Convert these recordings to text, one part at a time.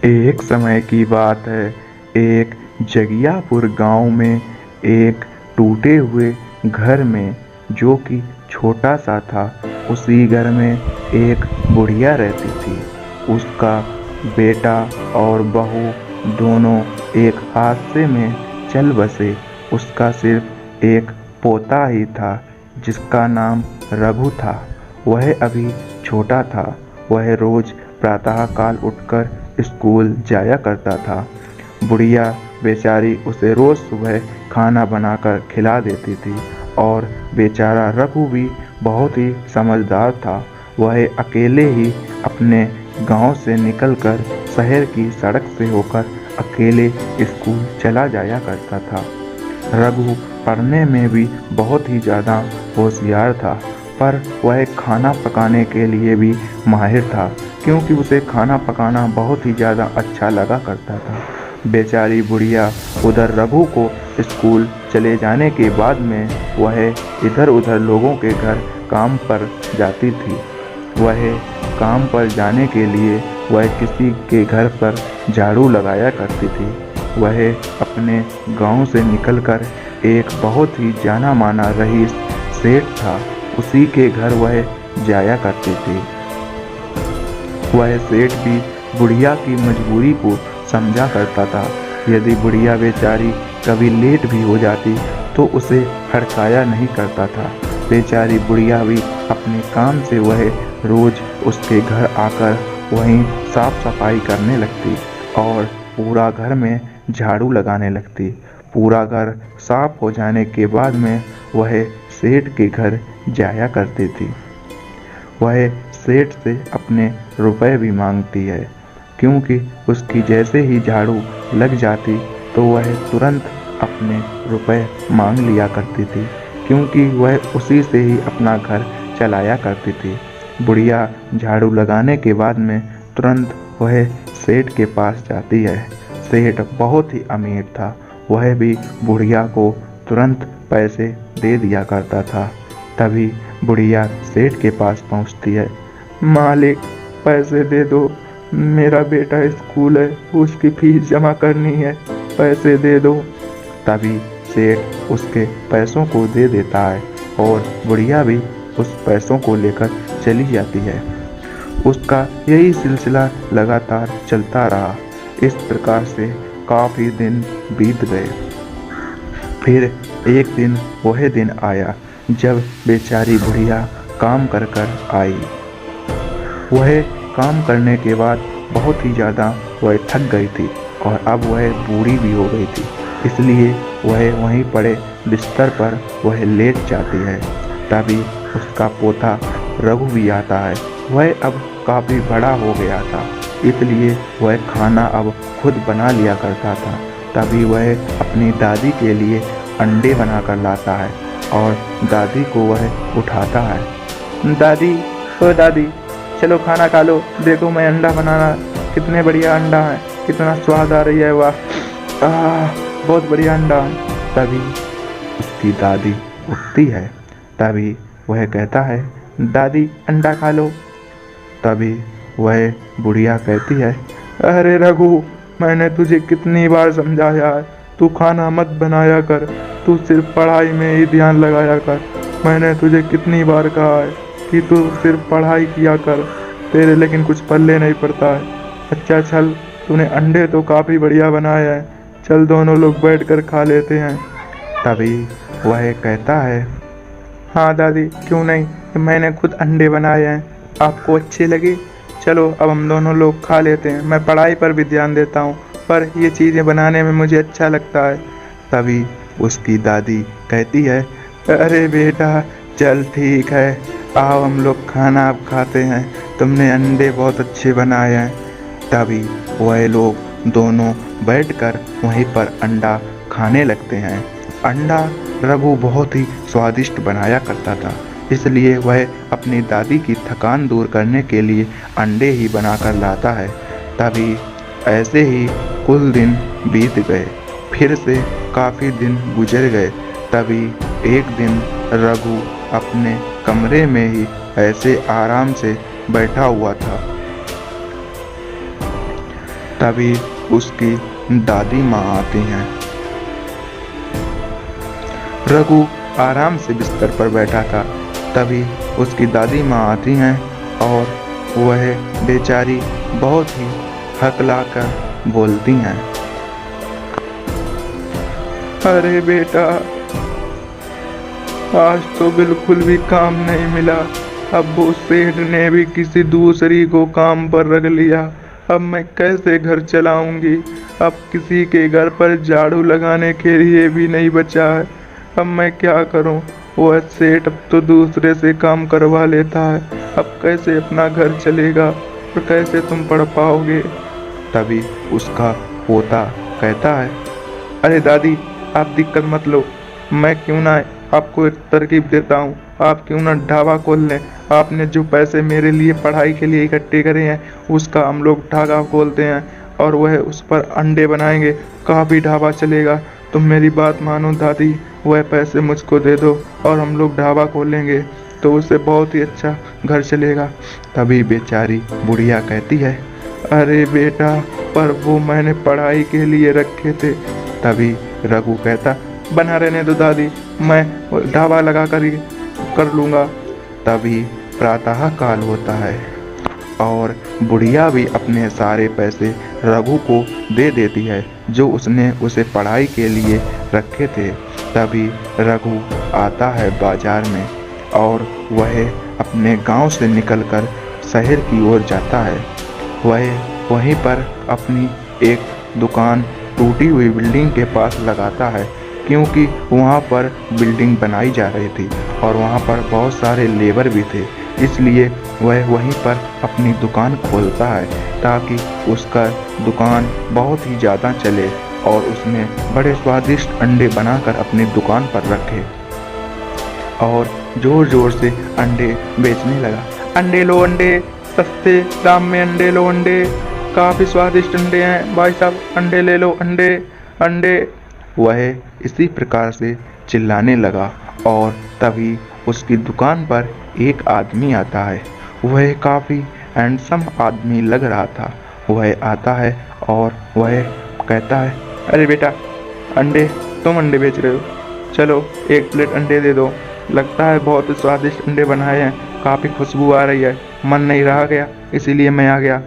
एक समय की बात है। एक जगियापुर गांव में एक टूटे हुए घर में, जो कि छोटा सा था, उसी घर में एक बुढ़िया रहती थी। उसका बेटा और बहू दोनों एक हादसे में चल बसे। उसका सिर्फ एक पोता ही था, जिसका नाम रघु था। वह अभी छोटा था। वह रोज प्रातःकाल उठकर स्कूल जाया करता था। बुढ़िया बेचारी उसे रोज सुबह खाना बनाकर खिला देती थी। और बेचारा रघु भी बहुत ही समझदार था। वह अकेले ही अपने गांव से निकलकर शहर की सड़क से होकर अकेले स्कूल चला जाया करता था। रघु पढ़ने में भी बहुत ही ज़्यादा होशियार था, पर वह खाना पकाने के लिए भी माहिर था, क्योंकि उसे खाना पकाना बहुत ही ज़्यादा अच्छा लगा करता था। बेचारी बुढ़िया उधर रघु को स्कूल चले जाने के बाद में वह इधर उधर लोगों के घर काम पर जाती थी। वह काम पर जाने के लिए वह किसी के घर पर झाड़ू लगाया करती थी। वह अपने गांव से निकलकर एक बहुत ही जाना माना रईस सेठ था, उसी के घर वह जाया करती थी। वह सेठ भी बुढ़िया की मजबूरी को समझा करता था। यदि बुढ़िया बेचारी कभी लेट भी हो जाती तो उसे हड़काया नहीं करता था। बेचारी बुढ़िया भी अपने काम से वह रोज उसके घर आकर वहीं साफ सफाई करने लगती और पूरा घर में झाड़ू लगाने लगती। पूरा घर साफ हो जाने के बाद में वह सेठ के घर जाया करती थी। वह सेठ से अपने रुपए भी मांगती है, क्योंकि उसकी जैसे ही झाड़ू लग जाती तो वह तुरंत अपने रुपए मांग लिया करती थी, क्योंकि वह उसी से ही अपना घर चलाया करती थी। बुढ़िया झाड़ू लगाने के बाद में तुरंत वह सेठ के पास जाती है। सेठ बहुत ही अमीर था। वह भी बुढ़िया को तुरंत पैसे दे दिया करता था। तभी बुढ़िया सेठ के पास पहुंचती है। मालिक, पैसे दे दो, मेरा बेटा स्कूल है, उसकी फीस जमा करनी है, पैसे दे दो। तभी सेठ उसके पैसों को दे देता है और बुढ़िया भी उस पैसों को लेकर चली जाती है। उसका यही सिलसिला लगातार चलता रहा। इस प्रकार से काफ़ी दिन बीत गए। फिर एक दिन वह दिन आया जब बेचारी बुढ़िया काम कर कर आई। वह काम करने के बाद बहुत ही ज़्यादा वह थक गई थी और अब वह बूढ़ी भी हो गई थी, इसलिए वह वहीं पड़े बिस्तर पर वह लेट जाती है। तभी उसका पोता रघु भी आता है। वह अब काफ़ी बड़ा हो गया था, इसलिए वह खाना अब खुद बना लिया करता था। तभी वह अपनी दादी के लिए अंडे बनाकर लाता है और दादी को वह उठाता है। दादी, ओ दादी, चलो खाना खा लो, देखो मैं अंडा बनाना, कितने बढ़िया अंडा है, कितना स्वाद आ रही है, वाह, बहुत बढ़िया अंडा है। तभी उसकी दादी उठती है। तभी वह कहता है, दादी अंडा खा लो। तभी वह बुढ़िया कहती है, अरे रघु, मैंने तुझे कितनी बार समझाया है, तू खाना मत बनाया कर, तू सिर्फ पढ़ाई में ही ध्यान लगाया कर। मैंने तुझे कितनी बार कहा है कि तू सिर्फ पढ़ाई किया कर, तेरे लेकिन कुछ पल्ले नहीं पड़ता है। अच्छा चल, तूने अंडे तो काफ़ी बढ़िया बनाए हैं, चल दोनों लोग बैठकर खा लेते हैं। तभी वह कहता है, हाँ दादी, क्यों नहीं, मैंने खुद अंडे बनाए हैं, आपको अच्छे लगे, चलो अब हम दोनों लोग खा लेते हैं। मैं पढ़ाई पर भी ध्यान देता हूँ, पर ये चीज़ें बनाने में मुझे अच्छा लगता है। तभी उसकी दादी कहती है, अरे बेटा, चल ठीक है, आओ हम लोग खाना अब खाते हैं, तुमने अंडे बहुत अच्छे बनाए हैं। तभी वह लोग दोनों बैठकर वहीं पर अंडा खाने लगते हैं। अंडा रघु बहुत ही स्वादिष्ट बनाया करता था, इसलिए वह अपनी दादी की थकान दूर करने के लिए अंडे ही बनाकर लाता है। तभी ऐसे ही कुछ दिन बीत गए। फिर से काफ़ी दिन गुजर गए। तभी एक दिन रघु अपने कमरे में ही ऐसे आराम से बैठा हुआ था। तभी उसकी दादी माँ आती हैं। रघु आराम से बिस्तर पर बैठा था, तभी उसकी दादी माँ आती हैं और वह बेचारी बहुत ही हकलाकर बोलती हैं, अरे बेटा, आज तो बिल्कुल भी काम नहीं मिला। अब वो सेठ ने भी किसी दूसरी को काम पर रख लिया। अब मैं कैसे घर चलाऊंगी? अब किसी के घर पर झाड़ू लगाने के लिए भी नहीं बचा है। अब मैं क्या करूं? वह सेठ अब तो दूसरे से काम करवा लेता है। अब कैसे अपना घर चलेगा और कैसे तुम पढ़ पाओगे? तभी उसका पोता कहता है, अरे दादी, आप दिक्कत मत लो, मैं क्यों ना आपको एक तरकीब देता हूँ। आप क्यों ना ढाबा खोल लें। आपने जो पैसे मेरे लिए पढ़ाई के लिए इकट्ठे करे हैं, उसका हम लोग ढाबा खोलते हैं और वह उस पर अंडे बनाएंगे। काफ़ी ढाबा चलेगा। तुम मेरी बात मानो दादी, वह पैसे मुझको दे दो और हम लोग ढाबा खोलेंगे, तो उससे बहुत ही अच्छा घर चलेगा। तभी बेचारी बुढ़िया कहती है, अरे बेटा, पर वो मैंने पढ़ाई के लिए रखे थे। तभी रघु कहता, बना रहने दो दादी, मैं ढाबा लगा कर लूँगा। तभी प्रातः काल होता है और बुढ़िया भी अपने सारे पैसे रघु को दे देती है जो उसने उसे पढ़ाई के लिए रखे थे। तभी रघु आता है बाजार में और वह अपने गांव से निकलकर शहर की ओर जाता है। वह वहीं पर अपनी एक दुकान टूटी हुई बिल्डिंग के पास लगाता है, क्योंकि वहाँ पर बिल्डिंग बनाई जा रही थी और वहाँ पर बहुत सारे लेबर भी थे। इसलिए वह वहीं पर अपनी दुकान खोलता है ताकि उसका दुकान बहुत ही ज़्यादा चले और उसमें बड़े स्वादिष्ट अंडे बनाकर अपनी दुकान पर रखे और ज़ोर ज़ोर से अंडे बेचने लगा। अंडे लो अंडे, सस्ते दाम में अंडे लो अंडे, काफ़ी स्वादिष्ट अंडे हैं भाई साहब, अंडे ले लो अंडे अंडे। वह इसी प्रकार से चिल्लाने लगा और तभी उसकी दुकान पर एक आदमी आता है। वह काफ़ी हैंडसम आदमी लग रहा था। वह आता है और वह कहता है, अरे बेटा, अंडे, तुम अंडे बेच रहे हो? चलो एक प्लेट अंडे दे दो। लगता है बहुत स्वादिष्ट अंडे बनाए हैं, काफ़ी खुशबू आ रही है, मन नहीं रहा गया, इसीलिए मैं आ गया।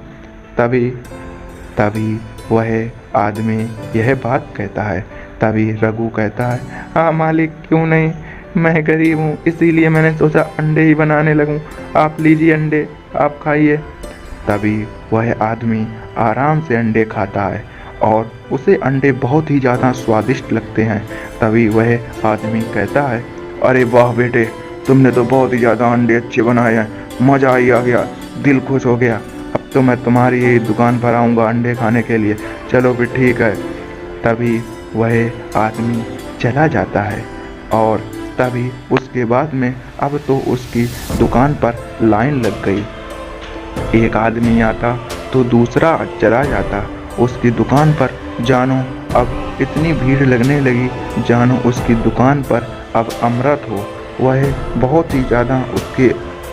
तभी वह आदमी यह बात कहता है। तभी रघु कहता है, हाँ मालिक, क्यों नहीं, मैं गरीब हूँ, इसीलिए मैंने सोचा अंडे ही बनाने लगूँ। आप लीजिए अंडे, आप खाइए। तभी वह आदमी आराम से अंडे खाता है और उसे अंडे बहुत ही ज़्यादा स्वादिष्ट लगते हैं। तभी वह आदमी कहता है, अरे वाह बेटे, तुमने तो बहुत ही ज़्यादा अंडे अच्छे बनाए हैं, मज़ा ही आ गया, दिल खुश हो गया। अब तो मैं तुम्हारी यही दुकान पर आऊँगा अंडे खाने के लिए। चलो फिर ठीक है। तभी वह आदमी चला जाता है और तभी उसके बाद में अब तो उसकी दुकान पर लाइन लग गई। एक आदमी आता तो दूसरा चला जाता उसकी दुकान पर। जानो अब इतनी भीड़ लगने लगी, जानो उसकी दुकान पर अब अमृत हो। वह बहुत ही ज़्यादा उसके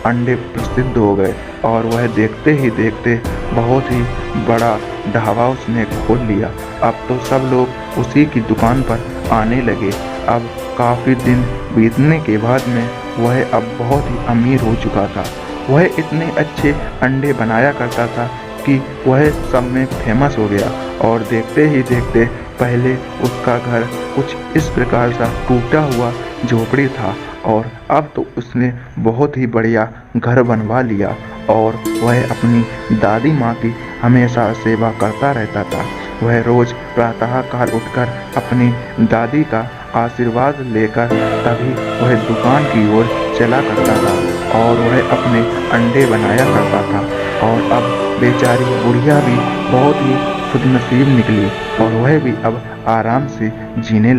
अंडे प्रसिद्ध हो गए और वह देखते ही देखते बहुत ही बड़ा ढाबा उसने खोल लिया। अब तो सब लोग उसी की दुकान पर आने लगे। अब काफ़ी दिन बीतने के बाद में वह अब बहुत ही अमीर हो चुका था। वह इतने अच्छे अंडे बनाया करता था कि वह सब में फेमस हो गया और देखते ही देखते पहले उसका घर कुछ इस प्रकार सा टूटा हुआ झोपड़ी था और अब तो उसने बहुत ही बढ़िया घर बनवा लिया और वह अपनी दादी माँ की हमेशा सेवा करता रहता था। वह रोज़ प्रातः काल उठकर अपनी दादी का आशीर्वाद लेकर तभी वह दुकान की ओर चला करता था और वह अपने अंडे बनाया करता था। और अब बेचारी बुढ़िया भी बहुत ही खुदनसीब निकली और वह भी अब आराम से जीने लगी।